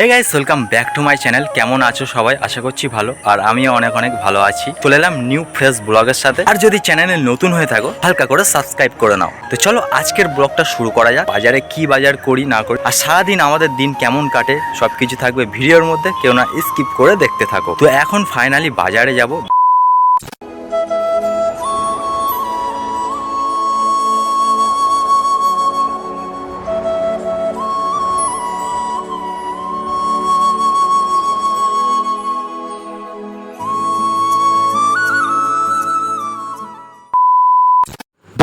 Hey guys, welcome back to my channel. কেমন আছো সবাই? আশা করছি ভালো, আর আমিও অনেক অনেক ভালো আছি। চলে এলাম নিউ ফ্রেশ ব্লগের সাথে। আর যদি চ্যানেলে নতুন হয়ে থাকো, হালকা করে সাবস্ক্রাইব করে নাও। তো চলো আজকের ব্লগটা শুরু করা যাক। বাজারে কি বাজার করি না করি, আর সারাদিন আমাদের দিন কেমন কাটে, সবকিছু থাকবে ভিডিওর মধ্যে। কেউ না স্কিপ করে দেখতে থাকো। তো এখন ফাইনালি বাজারে যাব।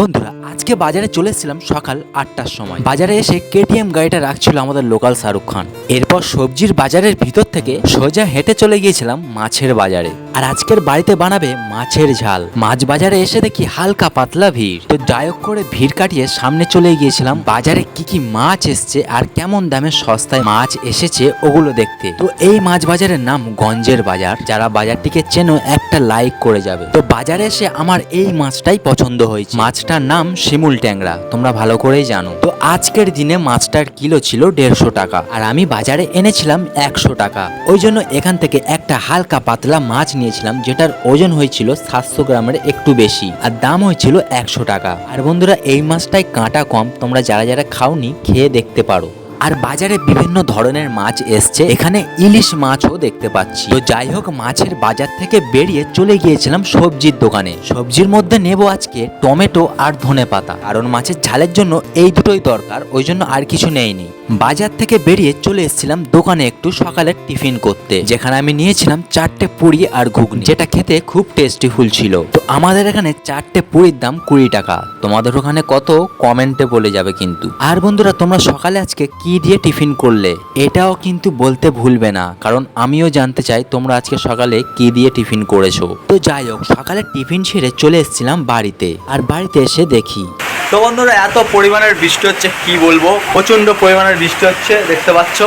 বন্ধুরা, আজকে বাজারে চলে এসেছিলাম সকাল 8টার সময়। বাজারে এসে কেটিএম গাড়িটা রাখছিল আমাদের লোকাল শাহরুখ খান। এরপর সবজির বাজারের ভিতর থেকে সোজা হেঁটে চলে গিয়েছিলাম মাছের বাজারে। আর আজকের বাড়িতে বানাবে মাছের ঝাল। মাছ বাজারে এসে দেখি হালকা পাতলা ভিড়। তো যাই হোক করে ভিড় কাটিয়ে সামনে চলে গিয়েছিলাম বাজারে কি কি মাছ এসছে আর কেমন দামে সস্তায় মাছ এসেছে ওগুলো দেখতে। তো এই মাছ বাজারের নাম গঞ্জের বাজার। যারা বাজারটিকে চেনো একটা লাইক করে যাবে। তো বাজারে এসে আমার এই মাছটাই পছন্দ হয়েছে। মাছটার নাম শিমুল ট্যাংরা, তোমরা ভালো করেই জানো। তো আজকের দিনে মাছটার কিলো ছিল 150 টাকা, আর আমি বাজারে এনেছিলাম 100 টাকা। ওই জন্য এখান থেকে একটা হালকা পাতলা মাছ নিয়েছিলাম, যেটার ওজন হয়েছিল 700 গ্রামের একটু বেশি, আর দাম হয়েছিল 100 টাকা। আর বন্ধুরা, এই মাছটাই কাঁটা কম, তোমরা যারা যারা খাওনি খেয়ে দেখতে পারো। আর বাজারে বিভিন্ন ধরনের মাছ এসছে, এখানে ইলিশ মাছও দেখতে পাচ্ছি। তো যাই হোক, মাছের বাজার থেকে বেরিয়ে চলে গিয়েছিলাম সবজির দোকানে। সবজির মধ্যে নেব আজকে টমেটো আর ধনেপাতা, কারণ মাছের ঝালের জন্য এই দুটোই দরকার, ওই জন্য আর কিছু নেইনি। বাজার থেকে বেরিয়ে চলে এসেছিলাম দোকানে একটু সকালের টিফিন করতে, যেখানে আমি নিয়েছিলাম 4টে পুরি আর ঘুগনি, যেটা খেতে খুব টেস্টিফুল ছিল। তো আমাদের এখানে 4টে পুরির দাম 20 টাকা। তোমাদের ওখানে কত কমেন্টে বলে যাবে কিন্তু। আর বন্ধুরা, তোমরা সকালে আজকে কি দিয়ে টিফিন করলে এটাও কিন্তু বলতে ভুলবে না, কারণ আমিও জানতে চাই তোমরা আজকে সকালে কি দিয়ে টিফিন করেছো। তো যাই হোক, সকালে টিফিন সেরে চলে এসেছিলাম বাড়িতে। আর বাড়িতে এসে দেখি তো বন্ধুরা, এত পরিমাণের বৃষ্টি হচ্ছে কি বলবো, প্রচণ্ড পরিমাণের বৃষ্টি হচ্ছে, দেখতে পাচ্ছ।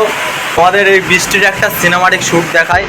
তোমাদের এই বৃষ্টির একটা সিনেমাটিক শ্যুট দেখায়।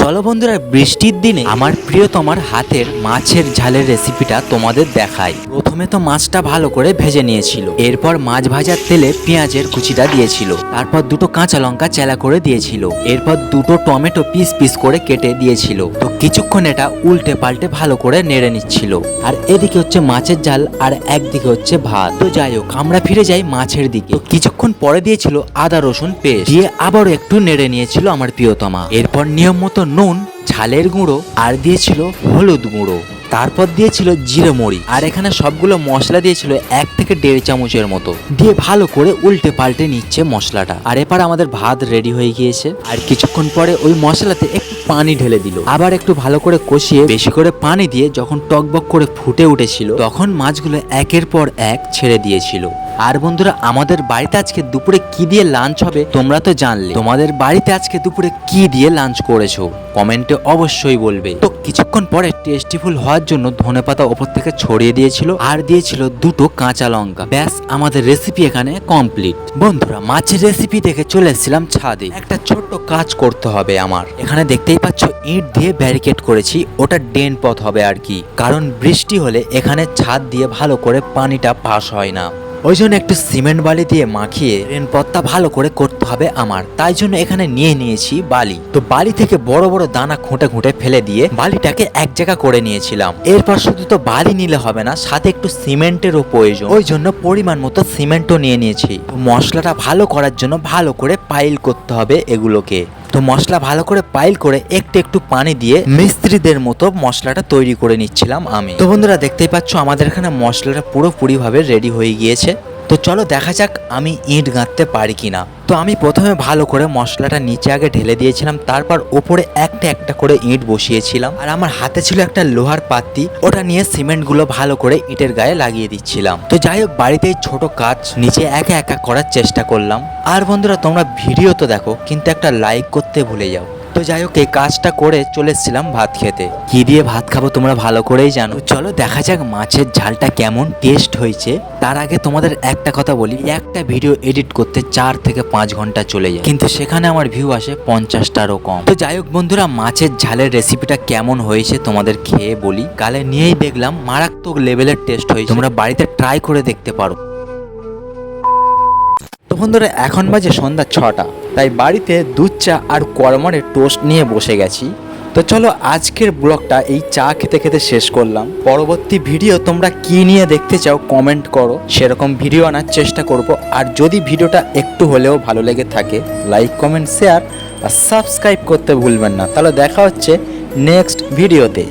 চলো বন্ধুরা, বৃষ্টির দিনে আমার প্রিয়তমার হাতের মাছের ঝালের রেসিপিটা তোমাদের দেখাই। প্রথমে তো মাছটা ভালো করে ভেজে নিয়েছিল, এরপর মাছ ভাজার তেলে পেঁয়াজের কুচিটা দিয়েছিল, তারপর দুটো কাঁচা লঙ্কা চেলা করে দিয়েছিল, এরপর দুটো টমেটো পিস পিস করে কেটে দিয়েছিল। তো কিছুক্ষণ এটা উল্টে পাল্টে ভালো করে নেড়ে নিচ্ছিল। আর এদিকে হচ্ছে মাছের ঝাল, আর একদিকে হচ্ছে ভাত। তো যাই হোক, আমরা ফিরে যাই মাছের দিকে। তো কিছুক্ষণ পরে দিয়েছিল আদা রসুন পেস্ট দিয়ে, আবারও একটু নেড়ে নিয়েছিল আমার প্রিয়তমা। এরপর নিয়ম মতো নুন, ঝালের গুঁড়ো আর দিয়েছিল হলুদ গুঁড়ো, তারপর দিয়েছিল জিরে মরিচ, আর এখানে সবগুলো মশলা দিয়েছিল 1 থেকে 1.5 চামচের মতো, দিয়ে ভালো করে উল্টে পাল্টে নিচ্ছে মশলাটা। আর এবার আমাদের ভাত রেডি হয়ে গিয়েছে। আর কিছুক্ষণ পরে ওই মশলাতে একটু পানি ঢেলে দিল, আবার একটু ভালো করে কষিয়ে বেশি করে পানি দিয়ে যখন টকবক করে ফুটে উঠেছিল, তখন মাছগুলো একের পর এক ছেড়ে দিয়েছিল। আর বন্ধুরা, আমাদের বাড়িতে আজকে দুপুরে কি দিয়ে লাঞ্চ হবে তোমরা তো জানলে। তোমাদের বাড়িতে আজকে দুপুরে কি দিয়ে লাঞ্চ করেছো কমেন্টে অবশ্যই বলবে। তো কিছুক্ষণ পরে টেস্টিফুল হওয়ার জন্য ধনেপাতা ওপর থেকে ছড়িয়ে দিয়েছিল, আর দিয়েছিল দুটো কাঁচা লঙ্কা। ব্যাস, আমাদের রেসিপি এখানে কমপ্লিট। বন্ধুরা, মাছের রেসিপি দেখে চলে এসেছিলাম ছাদে। একটা ছোট্ট কাজ করতে হবে আমার। এখানে দেখতেই পাচ্ছ ইট দিয়ে ব্যারিকেড করেছি, ওটা ড্রেন পথ হবে আর কি, কারণ বৃষ্টি হলে এখানে ছাদ দিয়ে ভালো করে পানিটা পাস হয় না। ওই জন্য একটু সিমেন্ট বালি দিয়ে মাখিয়ে রেনপথটা ভালো করে করতে হবে আমার। তাই জন্য এখানে নিয়ে নিয়েছি বালি। তো বালি থেকে বড় বড় দানা খুঁটে খুঁটে ফেলে দিয়ে বালিটাকে এক জায়গা করে নিয়েছিলাম। এরপর শুধু তো বালি নিলে হবে না, সাথে একটু সিমেন্টেরও প্রয়োজন, ওই জন্য পরিমাণ মতো সিমেন্টও নিয়ে নিয়েছি। তো মশলাটা ভালো করার জন্য ভালো করে পাইল করতে হবে এগুলোকে। তো মশলা ভালো করে পাইল করে একটু একটু পানি দিয়ে মিস্ত্রিদের মতো মশলাটা তৈরি করে নিচ্ছিলাম আমি। তো বন্ধুরা, দেখতেই পাচ্ছ আমাদের এখানে মশলাটা পুরোপুরি ভাবে রেডি হয়ে গিয়েছে। তো চলো দেখা যাক আমি ইট গাঁথতে পারি কিনা। তো আমি প্রথমে ভালো করে মশলাটা নিচে আগে ঢেলে দিয়েছিলাম, তারপর উপরে একটা একটা করে ইট বসিয়েছিলাম। আর আমার হাতে ছিল একটা লোহার পাত্তি, ওটা নিয়ে সিমেন্ট গুলো ভালো করে ইটের গায়ে লাগিয়ে দিচ্ছিলাম। তো যাই হোক, বাড়িতে ছোট কাজ নিচে একা একা করার চেষ্টা করলাম। আর বন্ধুরা, তোমরা ভিডিও তো দেখো, কিন্তু একটা লাইক করতে ভুলে যাও। তো যাই হোক এই কাজটা করে চলে এসেছিলাম ভাত খেতে। কি দিয়ে ভাত খাবো তোমরা ভালো করেই জানো, তো চলো দেখা যাক মাছের ঝালটা কেমন টেস্ট হয়েছে। তার আগে তোমাদের একটা কথা বলি, একটা ভিডিও এডিট করতে 4 থেকে 5 ঘন্টা চলে যায়, কিন্তু সেখানে আমার ভিউ আসে 50টারও কম। তো যাই হোক বন্ধুরা, মাছের ঝালের রেসিপিটা কেমন হয়েছে তোমাদের খেয়ে বলি। গালে নিয়েই দেখলাম মারাত্মক লেভেলের টেস্ট হয়েছে, তোমরা বাড়িতে ট্রাই করে দেখতে পারো। তো বন্ধুরা এখন বাজে সন্ধ্যা 6টা, তাই বাড়িতে দুধ চা আর কড়মড়ে টোস্ট নিয়ে বসে গেছি। তো চলো আজকের ব্লগটা এই চা খেতে খেতে শেষ করলাম। পরবর্তী ভিডিও তোমরা কি নিয়ে দেখতে চাও কমেন্ট করো, সেরকম ভিডিও আনার চেষ্টা করব। আর যদি ভিডিওটা একটু হলেও ভালো লেগে থাকে লাইক কমেন্ট শেয়ার আর সাবস্ক্রাইব করতে ভুলবেন না। তাহলে দেখা হচ্ছে নেক্সট ভিডিওতে।